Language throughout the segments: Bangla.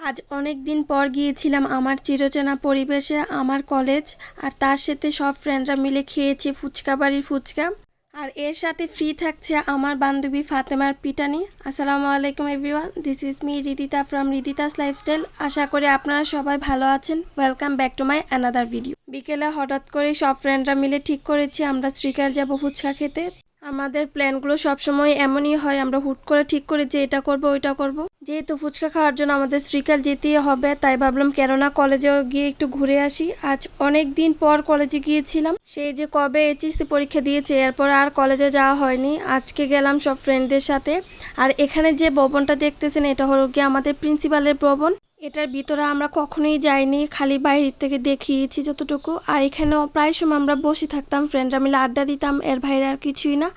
আজ অনেক দিন পর গিয়েছিলাম আমার চিরচেনা পরিবেশে, আমার কলেজ। আর তার সাথে সব ফ্রেন্ডরা মিলে খেয়েছি ফুচকা বাড়ির ফুচকা। আর এর সাথে ফ্রি থাকছে আমার বান্ধবী ফাতেমার পিটানি। আসসালামু আলাইকুম everyone, this is me Ridita from Ridita's lifestyle. আশা করি আপনারা সবাই ভালো আছেন। Welcome back to my another video. বিকেলে হঠাৎ করে সব ফ্রেন্ডরা মিলে ঠিক করেছি আমরা শ্রীকাল যাব ফুচকা খেতে। আমাদের প্ল্যানগুলো সবসময় এমনই হয়, আমরা হুট করে ঠিক করি যে এটা করব ওইটা করব। যেহেতু ফুচকা খাওয়ার জন্য আমাদের শ্রীকাল যেতেই হবে, তাই ভাবলাম কেননা কলেজেও গিয়ে একটু ঘুরে আসি। আজ অনেক দিন পর কলেজে গিয়েছিলাম, সেই যে কবে এইচএসসি পরীক্ষা দিয়েছে এরপর আর কলেজে যাওয়া হয়নি। আজকে গেলাম সব ফ্রেন্ডদের সাথে। আর এখানে যে ভবনটা দেখতেছেন এটা হলো গিয়ে আমাদের প্রিন্সিপালের ভবন। এটার ভিতরে আমরা কখনোই যাইনি, খালি বাইরের থেকে দেখিয়েছি যতটুকু। আর এখানেও প্রায় সময় আমরা বসে থাকতাম, ফ্রেন্ডরা মিলে আড্ডা দিতাম, এর বাইরে আর কিছুই না।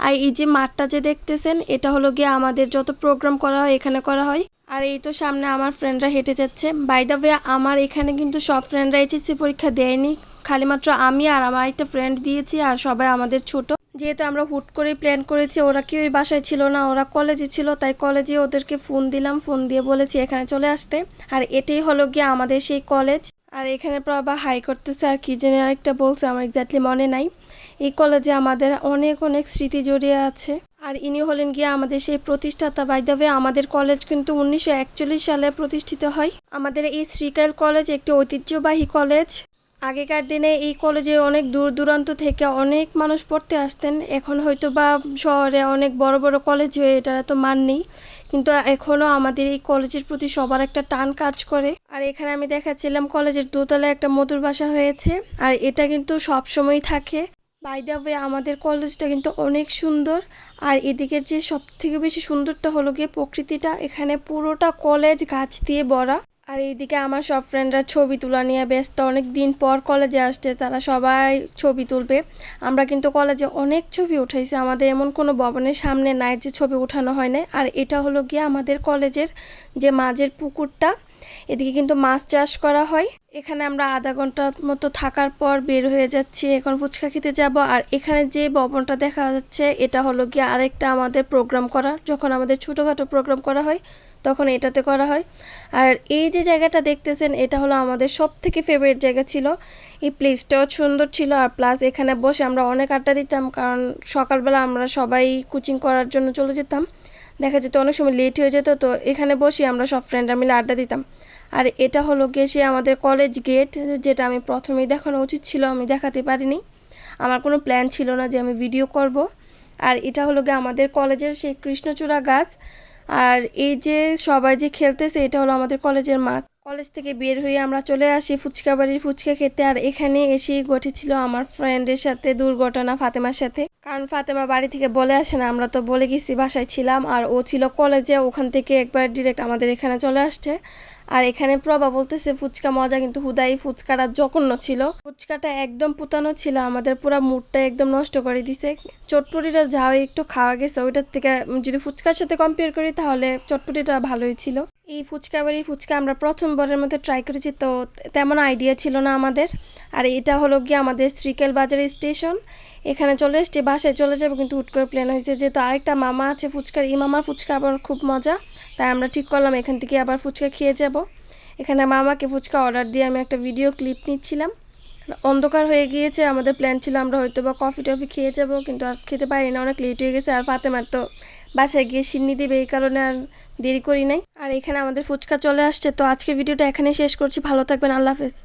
আর এই যে মাঠটা যে দেখতেছেন এটা হলো গিয়ে আমাদের যত প্রোগ্রাম করা হয় এখানে করা হয়। আর এই তো সামনে আমার ফ্রেন্ডরা হেঁটে যাচ্ছে। বাই দ্য ওয়ে, আমার এখানে কিন্তু সব ফ্রেন্ডরা এইচএসসি পরীক্ষা দেয়নি, খালি মাত্র আমি আর আমার একটা ফ্রেন্ড দিয়েছি, আর সবাই আমাদের ছোট। যেহেতু আমরা হুট করে প্ল্যান করেছি, ওরা কেউই বাসায় ছিল না, ওরা কলেজে ছিল, তাই কলেজে ওদেরকে ফোন দিলাম, ফোন দিয়ে বলেছি এখানে চলে আসতে। আর এটাই হলো গিয়ে আমাদের সেই কলেজ। আর এখানে প্রভা হাই করতেছে আর কি যেন আরেকটা বলছে, আমার এক্স্যাক্টলি মনে নাই। এই কলেজে আমাদের অনেক অনেক স্মৃতি জড়িয়ে আছে। আর ইনি হলেন গিয়ে আমাদের সেই প্রতিষ্ঠাতা। বাই দ্য ওয়ে, আমাদের কলেজ কিন্তু 1941 সালে প্রতিষ্ঠিত হয়। আমাদের এই শ্রীকাল কলেজ একটি ঐতিহ্যবাহী কলেজ। আগেকার দিনে এই কলেজে অনেক দূর দূরান্ত থেকে অনেক মানুষ পড়তে আসতেন। এখন হয়তো বা শহরে অনেক বড় বড় কলেজ হয়ে এটার এত মান নেই, কিন্তু এখনও আমাদের এই কলেজের প্রতি সবার একটা টান কাজ করে। আর এখানে আমি দেখাচ্ছিলাম কলেজের দোতলায় একটা মধুর বাসা হয়েছে, আর এটা কিন্তু সব সময় থাকে। বাই দ্য ওয়ে, আমাদের কলেজটা কিন্তু অনেক সুন্দর। আর এদিকের যে সব থেকে বেশি সুন্দরটা হলো গিয়ে প্রকৃতিটা। এখানে পুরোটা কলেজ গাছ দিয়ে ভরা। আর এইদিকে আমার সব ফ্রেন্ডরা ছবি তোলা নিয়ে ব্যস্ত, অনেক দিন পর কলেজে আসছে, তারা সবাই ছবি তুলবে। আমরা কিন্তু কলেজে অনেক ছবি উঠাইছি, আমাদের এমন কোনো ভবনের সামনে নাই যে ছবি উঠানো হয় না। আর এটা হলো গিয়ে আমাদের কলেজের যে মাঝের পুকুরটা, এদিকে কিন্তু মাছ চাষ করা হয়। এখানে আমরা আধা ঘন্টার মতো থাকার পর বের হয়ে যাচ্ছি, এখন ফুচকা খেতে যাব। আর এখানে যে ভবনটা দেখা যাচ্ছে এটা হলো গিয়ে আরেকটা আমাদের প্রোগ্রাম করার, যখন আমাদের ছোটোখাটো প্রোগ্রাম করা হয় তখন এটাতে করা হয়। আর এই যে জায়গাটা দেখতেছেন এটা হলো আমাদের সব থেকে ফেভারিট জায়গা ছিল। এই প্লেসটাও সুন্দর ছিল, আর প্লাস এখানে বসে আমরা অনেক আড্ডা দিতাম, কারণ সকালবেলা আমরা সবাই কোচিং করার জন্য চলে যেতাম, দেখা যেত অনেক সময় লেট হয়ে যেত, তো এখানে বসে আমরা সব ফ্রেন্ডরা মিলে আড্ডা দিতাম। আর এটা হলো গিয়ে সে আমাদের কলেজ গেট, যেটা আমি প্রথমেই দেখানো উচিত ছিল, আমি দেখাতে পারিনি, আমার কোনো প্ল্যান ছিল না যে আমি ভিডিও করব। আর এটা হলো গিয়ে আমাদের কলেজের সেই কৃষ্ণচূড়া গাছ। আর এই যে সবাই যে খেলতেছে এটা হলো আমাদের কলেজের মাঠ। কলেজ থেকে বের হয়ে আমরা চলে আসি ফুচকা বাড়ির ফুচকা খেতে। আর এখানে এসেই ঘটেছিল আমার ফ্রেন্ডের সাথে দুর্ঘটনা, ফাতেমার সাথে। কারণ ফাতেমা বাড়ি থেকে বলে আসে না, আমরা তো বলে গেছি বাসায় ছিলাম, আর ও ছিল কলেজে, ওখান থেকে একবার ডিরেক্ট আমাদের এখানে চলে আসছে। আর এখানে প্রভা বলতেছে ফুচকা মজা, কিন্তু হুদাই ফুচকাটা জঘন্য ছিল, ফুচকাটা একদম পুতানো ছিল, আমাদের পুরো মুডটা একদম নষ্ট করে দিছে। চটপটিটা যা একটু খাওয়া গেছে ওইটার থেকে যদি ফুচকার সাথে কম্পেয়ার করি তাহলে চটপটিটা ভালোই ছিল। এই ফুচকা বাড়ির ফুচকা আমরা প্রথমবারের মধ্যে ট্রাই করেছি, তো তেমন আইডিয়া ছিল না আমাদের। আর এটা হলো গিয়ে আমাদের শ্রীকাল বাজার স্টেশন। এখানে চলে এসছি, বাসায় চলে যাবো, কিন্তু হুট করে প্ল্যান হয়েছে যেহেতু আরেকটা মামা আছে ফুচকার, এই মামার ফুচকা আবার খুব মজা, তাই আমরা ঠিক করলাম এখান থেকে আবার ফুচকা খেয়ে যাব। এখানে মামাকে ফুচকা অর্ডার দিয়ে আমি একটা ভিডিও ক্লিপ নিচ্ছিলাম। অন্ধকার হয়ে গিয়েছে, আমাদের প্ল্যান ছিল আমরা হয়তো বা কফি টফি খেয়ে যাব, কিন্তু আর খেতে পারি না, অনেক লেট হয়ে গেছে। আর ফাতেমার তো বাসায় গিয়ে সিন্নি দিবে, এই কারণে আর দেরি করি নাই। আর এখানে আমাদের ফুচকা চলে আসছে। তো আজকের ভিডিওটা এখানেই শেষ করছি, ভালো থাকবেন, আল্লাহ হাফেজ।